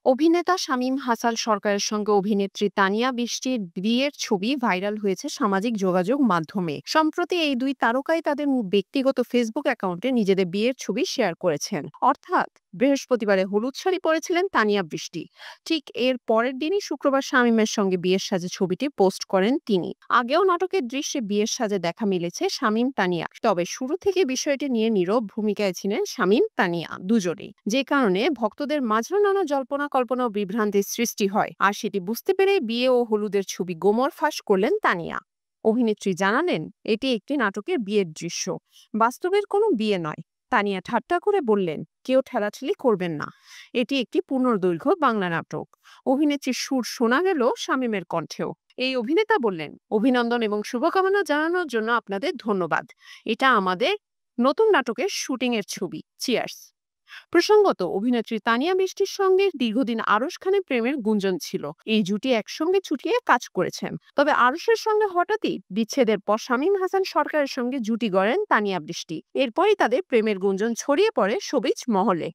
অভিনেতা শামীম হাসান সরকারের সঙ্গে অভিনেত্রী তানিয়া বৃষ্টির বিয়ের ছবি ভাইরাল হয়েছে সামাজিক যোগাযোগ মাধ্যমে। সম্প্রতি এই দুই তারকাই তাদের ব্যক্তিগত ফেসবুক অ্যাকাউন্টে নিজেদের বিয়ের ছবি শেয়ার করেছেন। অর্থাৎ বৃহস্পতিবারে হলুদ শাড়ি পরেছিলেন তানিয়া বৃষ্টি, ঠিক এর পরের দিনই শুক্রবার শামীমের সঙ্গে বিয়ের সাজে ছবিটি পোস্ট করেন তিনি। আগেও নাটকের দৃশ্যে বিয়ের সাজে দেখা মিলেছে শামীম তানিয়া, তবে শুরু থেকে বিষয়টি নিয়ে নীরব ভূমিকায় ছিলেন শামীম তানিয়া দুজনেই, যে কারণে ভক্তদের মাঝে নানা জল্পনা কল্পনা ও বিভ্রান্তির সৃষ্টি হয়। আর সেটি বুঝতে পেরে বিয়ে ও হলুদের ছবি গোমর ফাঁস করলেন তানিয়া। অভিনেত্রী জানালেন, এটি একটি নাটকের বিয়ের দৃশ্য, বাস্তবের কোনো বিয়ে নয়। তানিয়া ঠাট্টা করে বললেন, কেউ ঠেলাঠেলি করবেন না, এটি একটি পূর্ণদৈর্ঘ্য বাংলা নাটক। অভিনেত্রীর সুর শোনা গেল শামীমের কণ্ঠেও। এই অভিনেতা বললেন, অভিনন্দন এবং শুভকামনা জানানোর জন্য আপনাদের ধন্যবাদ। এটা আমাদের নতুন নাটকের শুটিং এর ছবি। চিয়ার্স। প্রসঙ্গত, অভিনেত্রী তানিয়া বৃষ্টির সঙ্গে দীর্ঘদিন আরশ খানের প্রেমের গুঞ্জন ছিল। এই জুটি একসঙ্গে ছুটিয়ে কাজ করেছেন। তবে আরশের সঙ্গে হঠাৎই বিচ্ছেদের পর শামীম হাসান সরকারের সঙ্গে জুটি গড়েন তানিয়া বৃষ্টি। এরপরই তাদের প্রেমের গুঞ্জন ছড়িয়ে পড়ে শোবিজ মহলে।